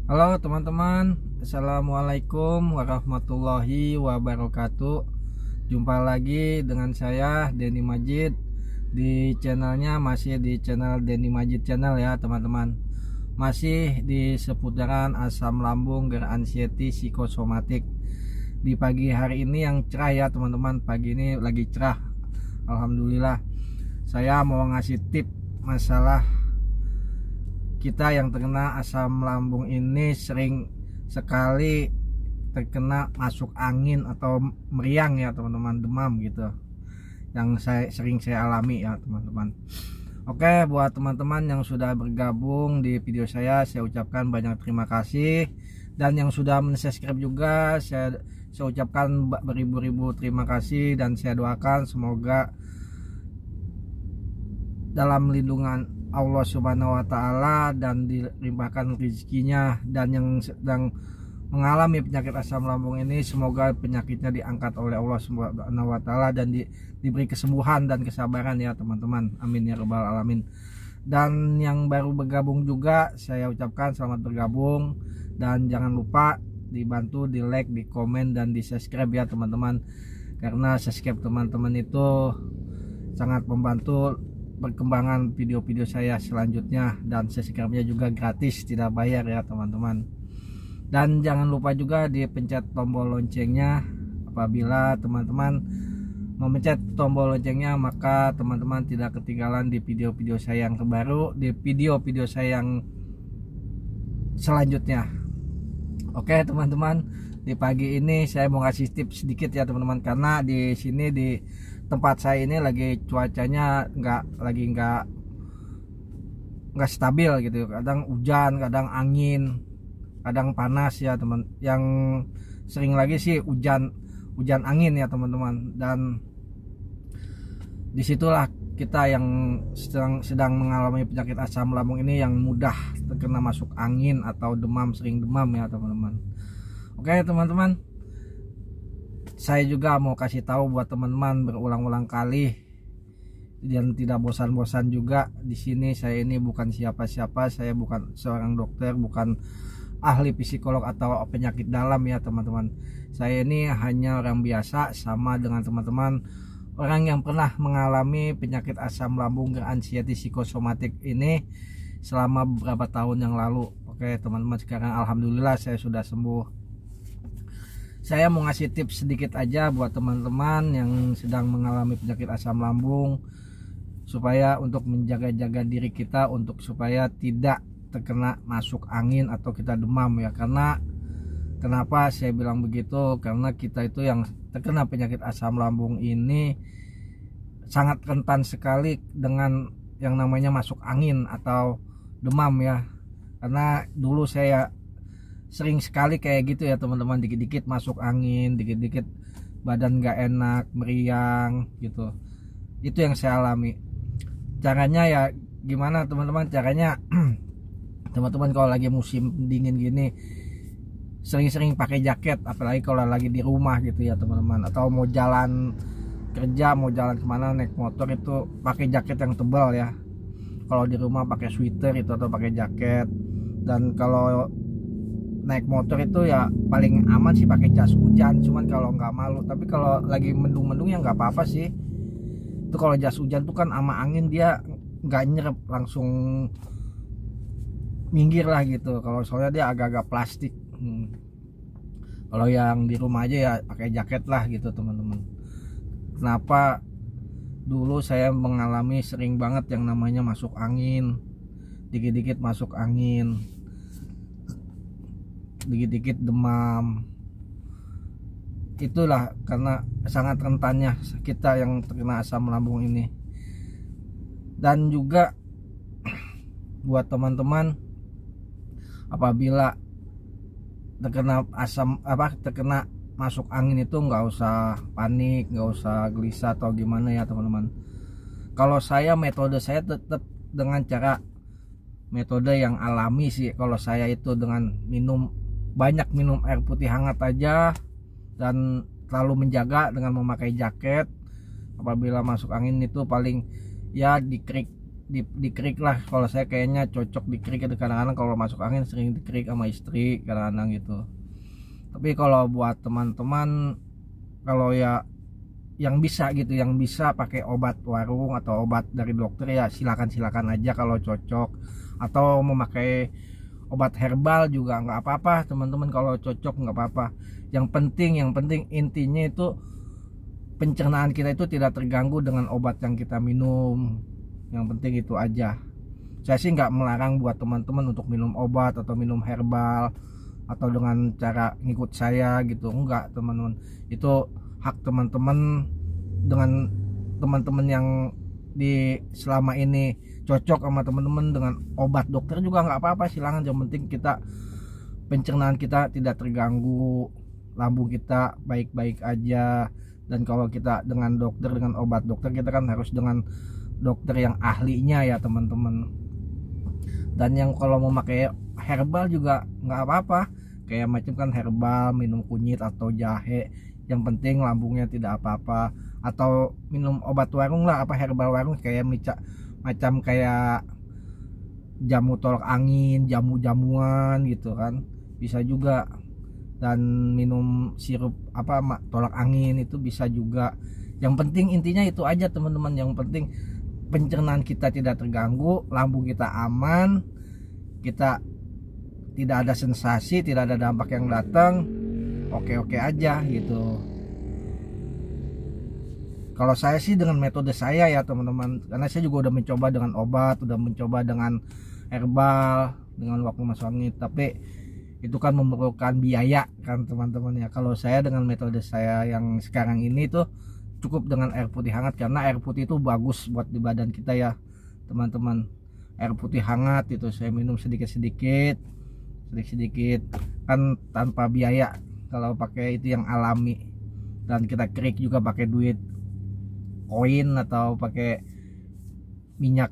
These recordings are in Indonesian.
Halo teman-teman, Assalamualaikum warahmatullahi wabarakatuh. Jumpa lagi dengan saya Denny Majid di channelnya, masih di channel Denny Majid channel ya teman-teman. Masih di seputaran asam lambung, anxiety, psikosomatik. Di pagi hari ini yang cerah ya teman-teman, pagi ini lagi cerah, alhamdulillah. Saya mau ngasih tip masalah kita yang terkena asam lambung ini sering sekali terkena masuk angin atau meriang ya teman-teman, demam gitu, yang sering saya alami ya teman-teman. Oke, buat teman-teman yang sudah bergabung di video saya ucapkan banyak terima kasih, dan yang sudah mensubscribe juga saya ucapkan beribu-ribu terima kasih, dan saya doakan semoga dalam lindungan Allah Subhanahu wa Ta'ala dan dilimpahkan rezekinya. Dan yang sedang mengalami penyakit asam lambung ini, semoga penyakitnya diangkat oleh Allah Subhanahu wa Ta'ala dan diberi kesembuhan dan kesabaran ya teman-teman, amin ya rabbal alamin. Dan yang baru bergabung juga saya ucapkan selamat bergabung, dan jangan lupa dibantu di like, di komen, dan di subscribe ya teman-teman, karena subscribe teman-teman itu sangat membantu perkembangan video-video saya selanjutnya, dan subscribe-nya juga gratis, tidak bayar ya teman-teman. Dan jangan lupa juga dipencet tombol loncengnya. Apabila teman-teman memencet tombol loncengnya, maka teman-teman tidak ketinggalan di video-video saya yang terbaru, di video-video saya yang selanjutnya. Oke teman-teman, di pagi ini saya mau kasih tips sedikit ya teman-teman, karena di sini di tempat saya ini lagi cuacanya nggak stabil gitu, kadang hujan, kadang angin, kadang panas ya teman. Yang sering lagi sih hujan angin ya teman-teman, dan disitulah kita yang sedang mengalami penyakit asam lambung ini yang mudah terkena masuk angin atau demam, sering demam ya teman-teman. Oke teman-teman, saya juga mau kasih tahu buat teman-teman berulang-ulang kali, dan tidak bosan-bosan juga. Di sini saya ini bukan siapa-siapa, saya bukan seorang dokter, bukan ahli psikolog atau penyakit dalam ya teman-teman. Saya ini hanya orang biasa sama dengan teman-teman, orang yang pernah mengalami penyakit asam lambung, anxiety, psikosomatik ini selama beberapa tahun yang lalu. Oke teman-teman, sekarang alhamdulillah saya sudah sembuh. Saya mau ngasih tips sedikit aja buat teman-teman yang sedang mengalami penyakit asam lambung, supaya untuk menjaga-jaga diri kita, untuk supaya tidak terkena masuk angin atau kita demam ya. Karena kenapa saya bilang begitu, karena kita itu yang terkena penyakit asam lambung ini sangat rentan sekali dengan yang namanya masuk angin atau demam ya. Karena dulu saya sering sekali kayak gitu ya teman-teman, dikit-dikit masuk angin, dikit-dikit badan gak enak, meriang gitu. Itu yang saya alami. Caranya ya gimana teman-teman? Caranya teman-teman kalau lagi musim dingin gini, sering-sering pakai jaket, apalagi kalau lagi di rumah gitu ya teman-teman, atau mau jalan kerja, mau jalan kemana naik motor, itu pakai jaket yang tebal ya. Kalau di rumah pakai sweater itu atau pakai jaket. Dan kalau naik motor itu ya paling aman sih pakai jas hujan, cuman kalau nggak malu. Tapi kalau lagi mendung-mendung ya nggak apa-apa sih. Itu kalau jas hujan tuh kan sama angin dia nggak nyerap, langsung minggir lah gitu. Kalau soalnya dia agak-agak plastik. Kalau yang di rumah aja ya pakai jaket lah gitu teman-teman. Kenapa? Dulu saya mengalami sering banget yang namanya masuk angin, dikit-dikit masuk angin, dikit-dikit demam. Itulah karena sangat rentannya kita yang terkena asam lambung ini. Dan juga buat teman-teman, apabila terkena masuk angin itu nggak usah panik, nggak usah gelisah atau gimana ya teman-teman. Kalau saya, metode saya tetap dengan metode yang alami sih. Kalau saya itu dengan banyak minum air putih hangat aja, dan selalu menjaga dengan memakai jaket. Apabila masuk angin itu paling ya dikerik lah. Kalau saya kayaknya cocok dikerik itu, kadang-kadang kalau masuk angin sering dikerik sama istri kadang-kadang gitu. Tapi kalau buat teman-teman, kalau ya yang bisa gitu, yang bisa pakai obat warung atau obat dari dokter, ya silakan aja kalau cocok. Atau memakai obat herbal juga nggak apa-apa teman-teman, kalau cocok nggak apa-apa. Yang penting intinya itu pencernaan kita itu tidak terganggu dengan obat yang kita minum. Yang penting itu aja. Saya sih nggak melarang buat teman-teman untuk minum obat atau minum herbal atau dengan cara ngikut saya gitu, enggak teman-teman. Itu hak teman-teman. Dengan teman-teman yang di selama ini cocok sama teman-teman dengan obat dokter juga nggak apa-apa, silakan. Yang penting kita pencernaan kita tidak terganggu, lambung kita baik-baik aja. Dan kalau kita dengan dokter, dengan obat dokter, kita kan harus dengan dokter yang ahlinya ya teman-teman. Dan yang kalau mau pakai herbal juga nggak apa-apa, kayak macam kan herbal, minum kunyit atau jahe, yang penting lambungnya tidak apa-apa. Atau minum obat warung lah, apa herbal warung, kayak macam kayak jamu tolak angin, jamu-jamuan gitu kan, bisa juga. Dan minum sirup apa tolak angin itu bisa juga. Yang penting intinya itu aja teman-teman, yang penting pencernaan kita tidak terganggu, lambung kita aman, kita tidak ada sensasi, tidak ada dampak yang datang, oke-oke aja gitu. Kalau saya sih dengan metode saya ya teman-teman, karena saya juga udah mencoba dengan obat, udah mencoba dengan herbal, dengan waktu masuk angin, tapi itu kan memerlukan biaya kan teman-teman ya. Kalau saya dengan metode saya yang sekarang ini tuh cukup dengan air putih hangat, karena air putih itu bagus buat di badan kita ya teman-teman. Air putih hangat itu saya minum sedikit-sedikit kan tanpa biaya kalau pakai itu yang alami. Dan kita kerik juga pakai duit koin atau pakai minyak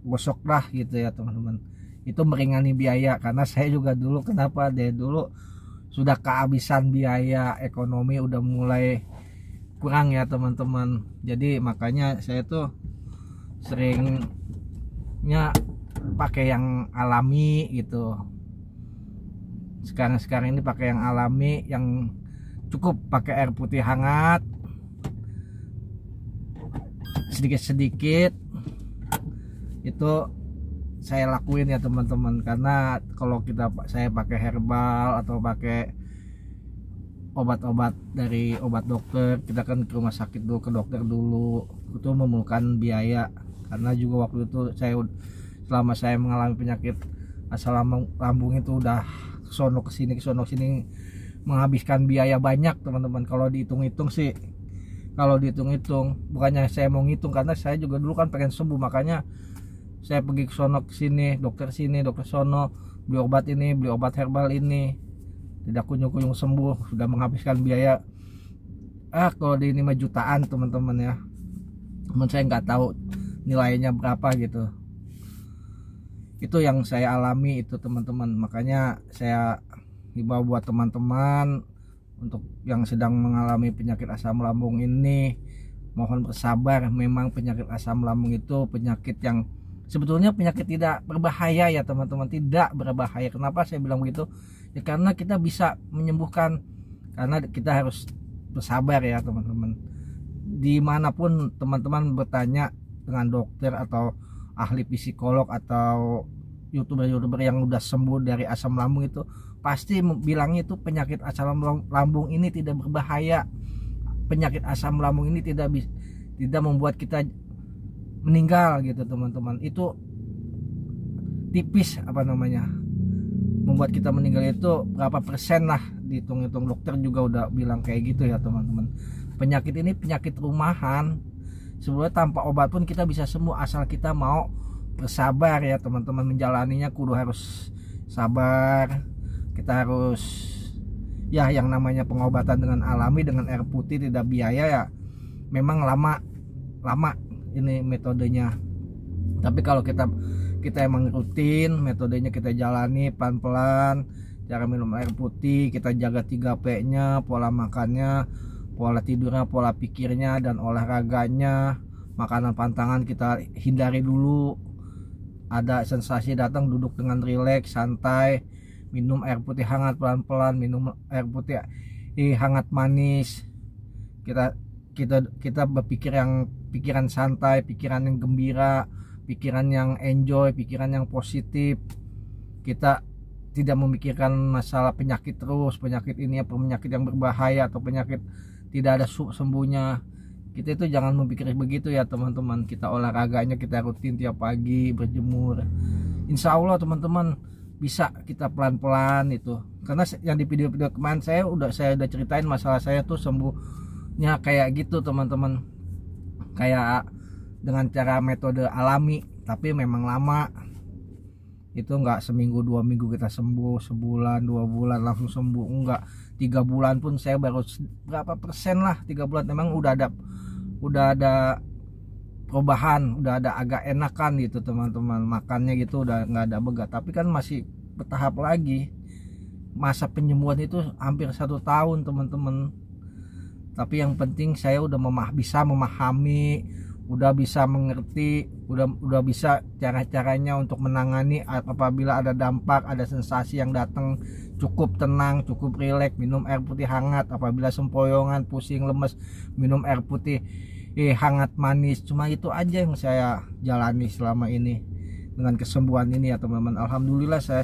gosok lah gitu ya teman-teman. Itu meringani biaya, karena saya juga dulu dulu sudah kehabisan biaya, ekonomi udah mulai kurang ya teman-teman. Jadi makanya saya tuh seringnya pakai yang alami gitu. Sekarang ini pakai yang alami, yang cukup pakai air putih hangat sedikit-sedikit. Itu saya lakuin ya teman-teman, karena kalau saya pakai herbal atau pakai obat-obat dari obat dokter, kita kan ke rumah sakit dulu, ke dokter dulu, itu memerlukan biaya. Karena juga waktu itu selama saya mengalami penyakit asam lambung itu udah kesono kesini menghabiskan biaya banyak teman-teman. Kalau dihitung-hitung sih, bukannya saya mau ngitung, karena saya juga dulu kan pengen sembuh, makanya saya pergi ke sono kesini, dokter sini, dokter sono, beli obat ini, beli obat herbal ini, tidak kunjung sembuh, sudah menghabiskan biaya kalau di ini mah jutaan teman-teman ya. Cuman saya nggak tahu nilainya berapa gitu. Itu yang saya alami itu teman-teman. Makanya saya himbau buat teman-teman untuk yang sedang mengalami penyakit asam lambung ini, mohon bersabar. Memang penyakit asam lambung itu penyakit yang sebetulnya penyakit tidak berbahaya ya teman-teman, tidak berbahaya. Kenapa saya bilang begitu? Ya karena kita bisa menyembuhkan, karena kita harus bersabar ya teman-teman. Dimanapun teman-teman bertanya dengan dokter atau ahli psikolog atau youtuber yang udah sembuh dari asam lambung, itu pasti bilangnya itu penyakit asam lambung ini tidak berbahaya. Penyakit asam lambung ini tidak membuat kita meninggal gitu teman-teman. Itu tipis membuat kita meninggal itu berapa persen lah, dihitung-hitung dokter juga udah bilang kayak gitu ya teman-teman. Penyakit ini penyakit rumahan, sebenarnya tanpa obat pun kita bisa sembuh asal kita mau bersabar ya teman-teman. Menjalaninya kudu harus sabar. Kita harus ya, yang namanya pengobatan dengan alami, dengan air putih tidak biaya ya, memang lama ini metodenya. Tapi kalau kita emang rutin, metodenya kita jalani pelan-pelan, cara minum air putih, kita jaga 3P nya, pola makannya, pola tidurnya, pola pikirnya, dan olahraganya. Makanan pantangan kita hindari dulu, ada sensasi datang, duduk dengan rileks, santai, minum air putih hangat pelan-pelan, minum air putih hangat manis. Kita berpikir yang pikiran santai, pikiran yang gembira, pikiran yang enjoy, pikiran yang positif. Kita tidak memikirkan masalah penyakit terus, penyakit ini penyakit yang berbahaya atau penyakit tidak ada sembuhnya. Kita itu jangan memikir begitu ya teman-teman. Kita olahraganya kita rutin tiap pagi, berjemur. Insya Allah teman-teman bisa kita pelan-pelan itu. Karena yang di video-video kemarin saya udah ceritain masalah saya tuh sembuhnya kayak gitu teman-teman. Kayak dengan cara metode alami, tapi memang lama. Itu enggak seminggu 2 minggu kita sembuh, sebulan 2 bulan langsung sembuh, enggak. 3 bulan pun saya baru berapa persen lah, 3 bulan memang udah ada perubahan, udah ada agak enakan gitu teman-teman, makannya gitu udah nggak ada begat. Tapi kan masih bertahap lagi, masa penyembuhan itu hampir 1 tahun teman-teman. Tapi yang penting saya udah bisa memahami, udah bisa mengerti, udah bisa cara-caranya untuk menangani apabila ada dampak, ada sensasi yang datang. Cukup tenang, cukup rileks, minum air putih hangat. Apabila sempoyongan, pusing, lemes, minum air putih hangat manis. Cuma itu aja yang saya jalani selama ini dengan kesembuhan ini ya teman-teman. Alhamdulillah saya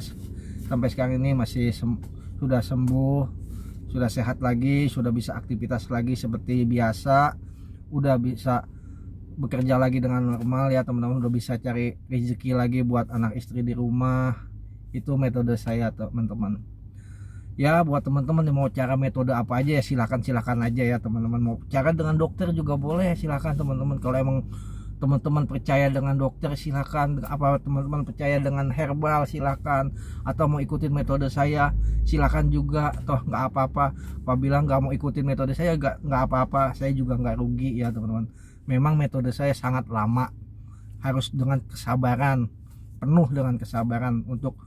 sampai sekarang ini masih sudah sembuh, sudah sehat lagi, sudah bisa aktivitas lagi seperti biasa, udah bisa bekerja lagi dengan normal ya teman-teman, udah bisa cari rezeki lagi buat anak istri di rumah. Itu metode saya teman-teman. Ya buat teman-teman yang mau cara metode apa aja ya silakan aja ya teman-teman. Mau cara dengan dokter juga boleh, silakan teman-teman. Kalau emang teman-teman percaya dengan dokter silakan, apa teman-teman percaya dengan herbal silakan, atau mau ikutin metode saya silakan juga, toh nggak apa-apa. Apabila nggak mau ikutin metode saya nggak apa-apa, saya juga nggak rugi ya teman-teman. Memang metode saya sangat lama, harus dengan kesabaran, penuh dengan kesabaran untuk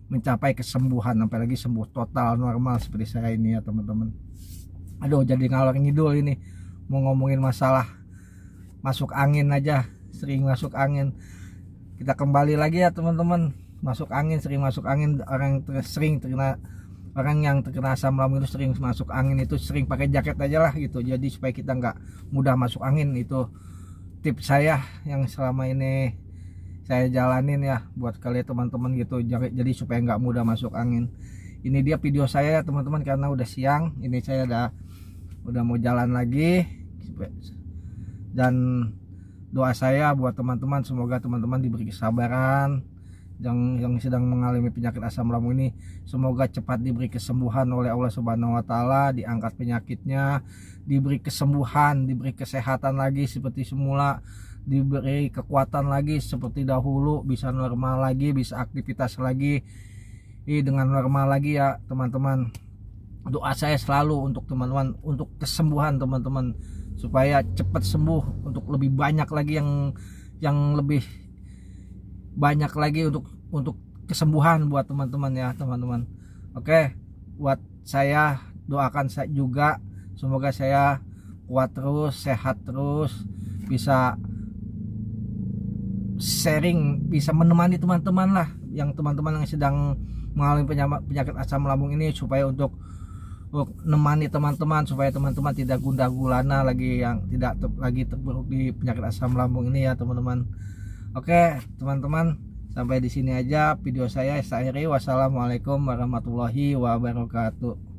mencapai kesembuhan, apalagi sembuh total normal seperti saya ini ya teman-teman. Aduh jadi ngalor ngidul ini, mau ngomongin masalah masuk angin aja, sering masuk angin. Kita kembali lagi ya teman-teman, sering masuk angin. Orang yang terkena asam lambung itu sering masuk angin, itu sering pakai jaket aja lah gitu, jadi supaya kita nggak mudah masuk angin. Itu tips saya yang selama ini saya jalanin ya buat kalian teman-teman gitu, jadi supaya nggak mudah masuk angin. Ini dia video saya ya teman-teman, karena udah siang ini saya udah mau jalan lagi. Dan doa saya buat teman-teman, semoga teman-teman diberi kesabaran yang sedang mengalami penyakit asam lambung ini, semoga cepat diberi kesembuhan oleh Allah Subhanahu wa taala, diangkat penyakitnya, diberi kesembuhan, diberi kesehatan lagi seperti semula, diberi kekuatan lagi seperti dahulu, bisa normal lagi, bisa aktivitas lagi dengan normal lagi ya teman-teman. Doa saya selalu untuk teman-teman, untuk kesembuhan teman-teman, supaya cepat sembuh, untuk lebih banyak lagi yang lebih banyak lagi untuk kesembuhan buat teman-teman ya teman-teman. Oke, buat saya doakan saya juga, semoga saya kuat terus, sehat terus, bisa sharing, bisa menemani teman-teman lah, yang teman-teman yang sedang mengalami penyakit asam lambung ini, supaya untuk menemani teman-teman, supaya teman-teman tidak gundah gulana lagi, yang tidak lagi terpuruk di penyakit asam lambung ini ya teman-teman. Oke teman-teman, sampai di sini aja video saya akhiri. Wassalamualaikum warahmatullahi wabarakatuh.